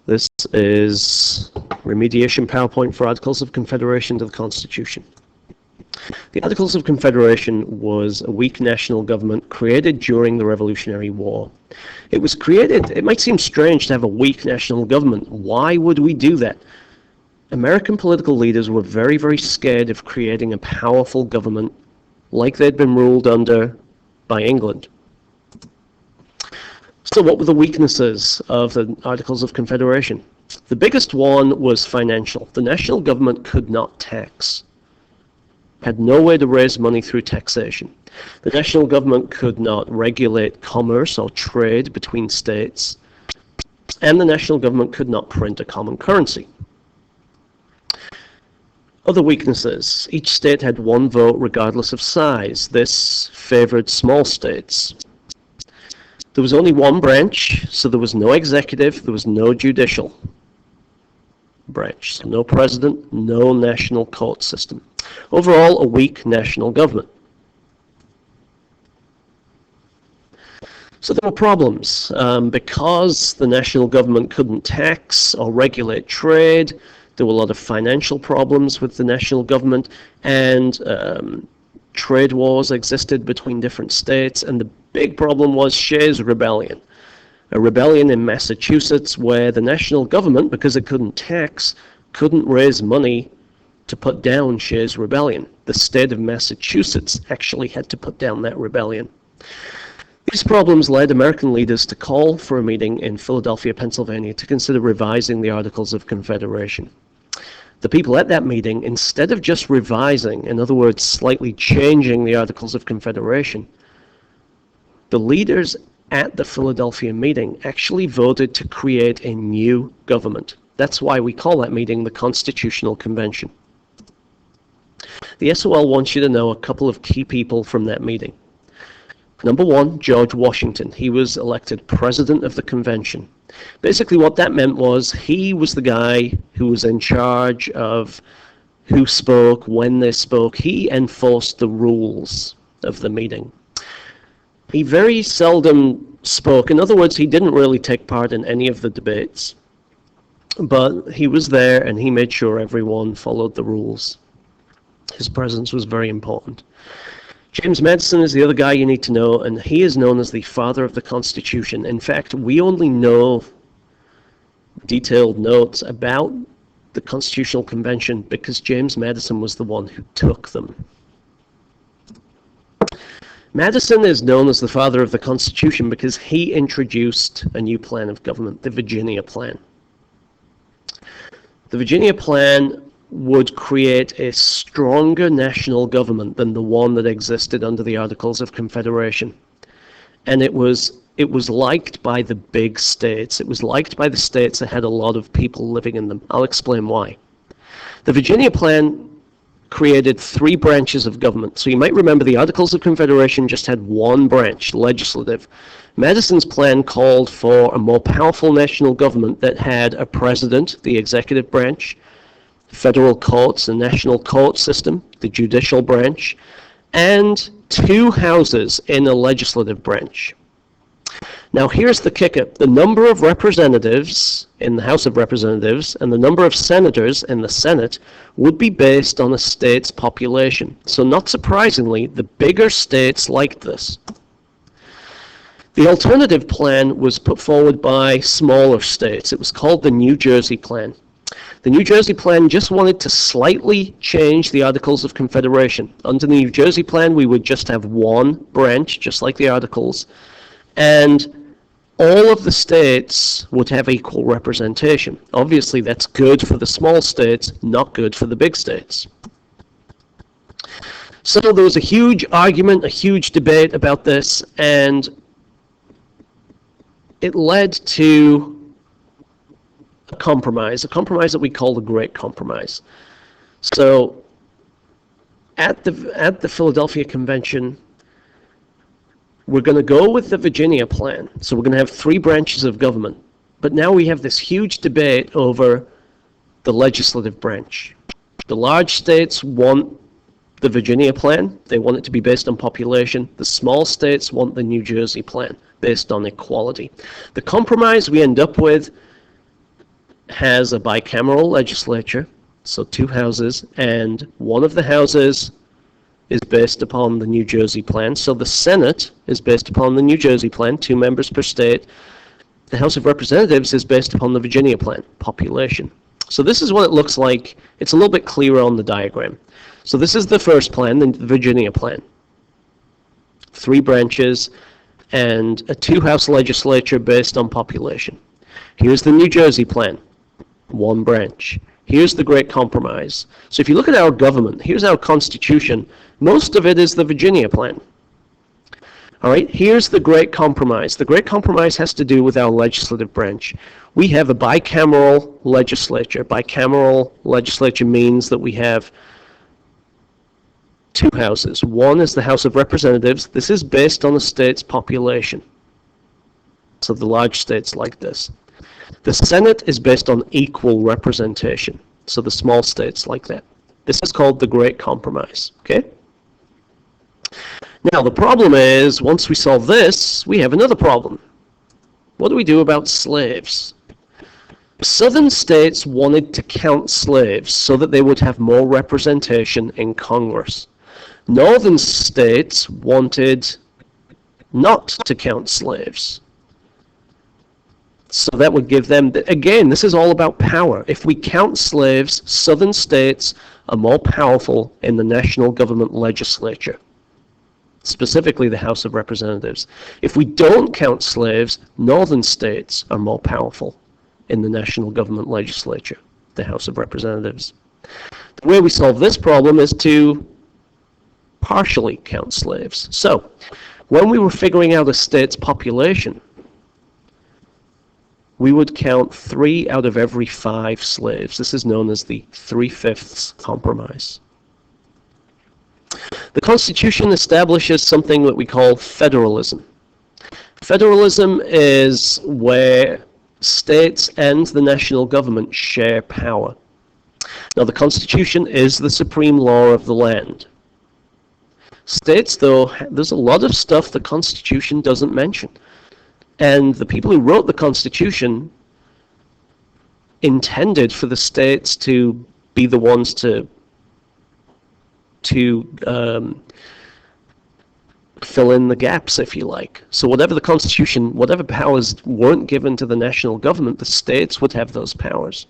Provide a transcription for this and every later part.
This is remediation PowerPoint for Articles of Confederation to the Constitution. The Articles of Confederation was a weak national government created during the Revolutionary War. It was created, it might seem strange to have a weak national government. Why would we do that? American political leaders were very, very scared of creating a powerful government like they'd been ruled under by England. So what were the weaknesses of the Articles of Confederation? The biggest one was financial. The national government could not tax, had no way to raise money through taxation. The national government could not regulate commerce or trade between states, and the national government could not print a common currency. Other weaknesses. Each state had one vote regardless of size. This favored small states. There was only one branch, so there was no executive, there was no judicial branch. So no president, no national court system. Overall, a weak national government. So there were problems. Because the national government couldn't tax or regulate trade, there were a lot of financial problems with the national government, and trade wars existed between different states, and the big problem was Shays' Rebellion. A rebellion in Massachusetts where the national government, because it couldn't tax, couldn't raise money to put down Shays' Rebellion. The state of Massachusetts actually had to put down that rebellion. These problems led American leaders to call for a meeting in Philadelphia, Pennsylvania to consider revising the Articles of Confederation. The people at that meeting, instead of just revising, in other words, slightly changing the Articles of Confederation, the leaders at the Philadelphia meeting actually voted to create a new government. That's why we call that meeting the Constitutional Convention. The SOL wants you to know a couple of key people from that meeting. Number one, George Washington. He was elected president of the convention. Basically what that meant was he was the guy who was in charge of who spoke, when they spoke. He enforced the rules of the meeting. He very seldom spoke. In other words, he didn't really take part in any of the debates. But he was there and he made sure everyone followed the rules. His presence was very important. James Madison is the other guy you need to know, and he is known as the father of the Constitution. In fact, we only know detailed notes about the Constitutional Convention because James Madison was the one who took them. Madison is known as the father of the Constitution because he introduced a new plan of government, the Virginia Plan. The Virginia Plan would create a stronger national government than the one that existed under the Articles of Confederation. And it was liked by the big states. It was liked by the states that had a lot of people living in them. I'll explain why. The Virginia Plan created three branches of government. So you might remember the Articles of Confederation just had one branch, legislative. Madison's plan called for a more powerful national government that had a president, the executive branch, federal courts, the national court system, the judicial branch, and two houses in a legislative branch. Now here's the kicker. The number of representatives in the House of Representatives and the number of senators in the Senate would be based on a state's population. So not surprisingly, the bigger states liked this. The alternative plan was put forward by smaller states. It was called the New Jersey Plan. The New Jersey Plan just wanted to slightly change the Articles of Confederation. Under the New Jersey Plan, we would just have one branch, just like the Articles, and all of the states would have equal representation. Obviously, that's good for the small states, not good for the big states. So there was a huge argument, a huge debate about this, and it led to a compromise that we call the Great Compromise. So at the Philadelphia Convention, we're going to go with the Virginia Plan. So we're going to have three branches of government. But now we have this huge debate over the legislative branch. The large states want the Virginia Plan. They want it to be based on population. The small states want the New Jersey Plan based on equality. The compromise we end up with has a bicameral legislature, so two houses, and one of the houses is based upon the New Jersey plan. So the Senate is based upon the New Jersey plan, 2 members per state. The House of Representatives is based upon the Virginia plan, population. So this is what it looks like. It's a little bit clearer on the diagram. So this is the first plan, the Virginia plan. 3 branches and a 2-house legislature based on population. Here's the New Jersey plan, 1 branch. Here's the Great Compromise. So if you look at our government, here's our Constitution. Most of it is the Virginia plan. All right, here's the Great Compromise. The Great Compromise has to do with our legislative branch. We have a bicameral legislature. Bicameral legislature means that we have 2 houses. One is the House of Representatives. This is based on the state's population. So the large states like this. The Senate is based on equal representation. So the small states like that. This is called the Great Compromise. Okay? Now the problem is, once we solve this, we have another problem. What do we do about slaves? Southern states wanted to count slaves so that they would have more representation in Congress. Northern states wanted not to count slaves. So that would give them, again, this is all about power. If we count slaves, southern states are more powerful in the national government legislature, specifically the House of Representatives. If we don't count slaves, northern states are more powerful in the national government legislature, the House of Representatives. The way we solve this problem is to partially count slaves. So, when we were figuring out a state's population, we would count 3 out of every 5 slaves. This is known as the 3/5 compromise. The Constitution establishes something that we call federalism. Federalism is where states and the national government share power. Now, the Constitution is the supreme law of the land. States, though, there's a lot of stuff the Constitution doesn't mention. And the people who wrote the Constitution intended for the states to be the ones to fill in the gaps, if you like. So whatever the Constitution, whatever powers weren't given to the national government, the states would have those powers.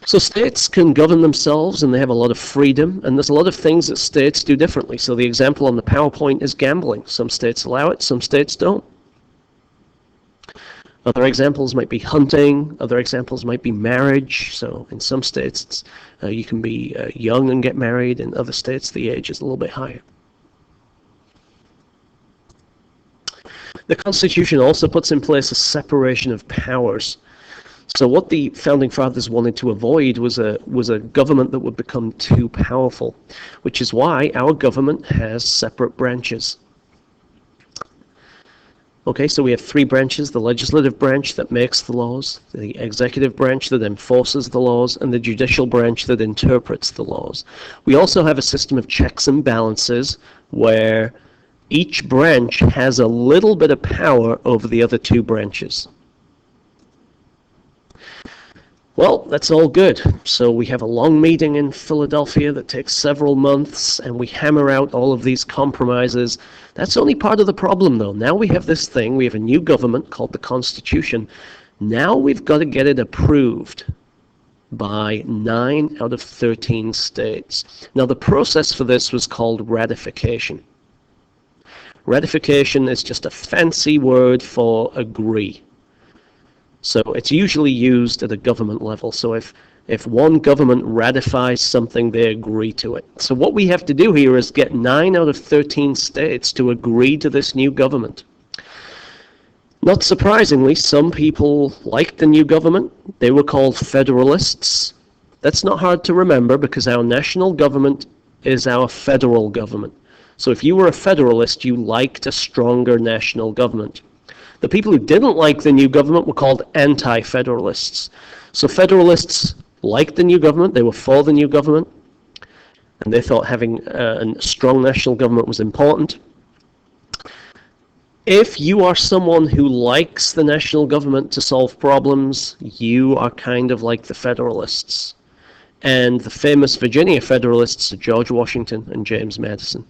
So states can govern themselves, and they have a lot of freedom, and there's a lot of things that states do differently. So the example on the PowerPoint is gambling. Some states allow it, some states don't. Other examples might be hunting. Other examples might be marriage. So in some states, you can be young and get married. In other states, the age is a little bit higher. The Constitution also puts in place a separation of powers. So what the Founding Fathers wanted to avoid was a government that would become too powerful, which is why our government has separate branches. Okay, so we have 3 branches: the legislative branch that makes the laws, the executive branch that enforces the laws, and the judicial branch that interprets the laws. We also have a system of checks and balances where each branch has a little bit of power over the other 2 branches. Well, that's all good. So we have a long meeting in Philadelphia that takes several months, and we hammer out all of these compromises. That's only part of the problem, though. Now we have this thing. We have a new government called the Constitution. Now we've got to get it approved by 9 out of 13 states. Now the process for this was called ratification. Ratification is just a fancy word for agree. So it's usually used at a government level. So if one government ratifies something, they agree to it. So what we have to do here is get 9 out of 13 states to agree to this new government. Not surprisingly, some people liked the new government. They were called Federalists. That's not hard to remember because our national government is our federal government. So if you were a Federalist, you liked a stronger national government. The people who didn't like the new government were called anti-federalists. So Federalists liked the new government, they were for the new government, and they thought having a strong national government was important. If you are someone who likes the national government to solve problems, you are kind of like the Federalists. And the famous Virginia Federalists are George Washington and James Madison.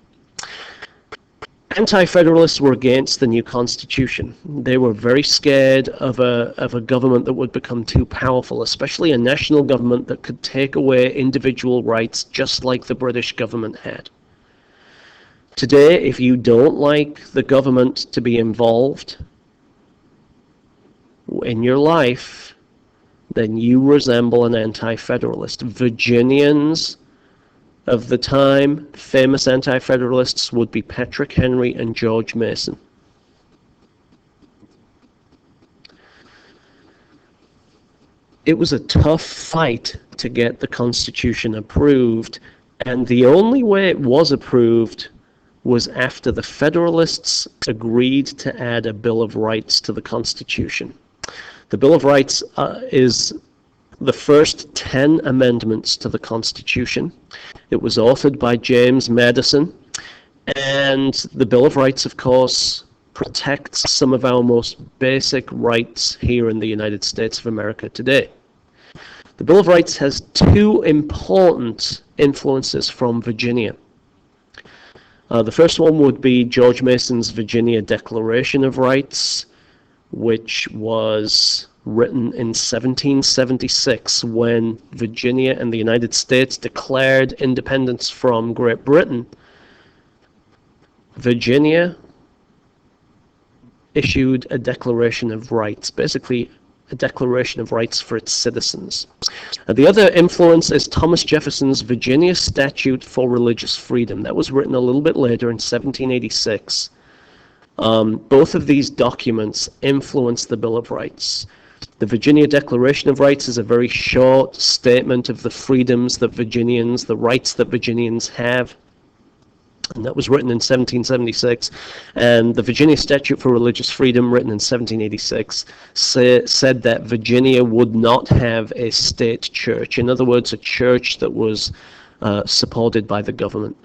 Anti-Federalists were against the new Constitution. They were very scared of a government that would become too powerful, especially a national government that could take away individual rights just like the British government had. Today, if you don't like the government to be involved in your life, then you resemble an anti-Federalist. Virginians of the time, famous anti-Federalists, would be Patrick Henry and George Mason. It was a tough fight to get the Constitution approved, and the only way it was approved was after the Federalists agreed to add a Bill of Rights to the Constitution. The Bill of Rights is the first 10 amendments to the Constitution. It was authored by James Madison, and the Bill of Rights, of course, protects some of our most basic rights here in the United States of America today. The Bill of Rights has two important influences from Virginia. The first one would be George Mason's Virginia Declaration of Rights, which was written in 1776 when Virginia and the United States declared independence from Great Britain. Virginia issued a Declaration of Rights, basically a Declaration of Rights for its citizens. The other influence is Thomas Jefferson's Virginia Statute for Religious Freedom. That was written a little bit later in 1786. Both of these documents influenced the Bill of Rights. The Virginia Declaration of Rights is a very short statement of the freedoms that Virginians, the rights that Virginians have, and that was written in 1776. And the Virginia Statute for Religious Freedom, written in 1786, said that Virginia would not have a state church. In other words, a church that was supported by the government.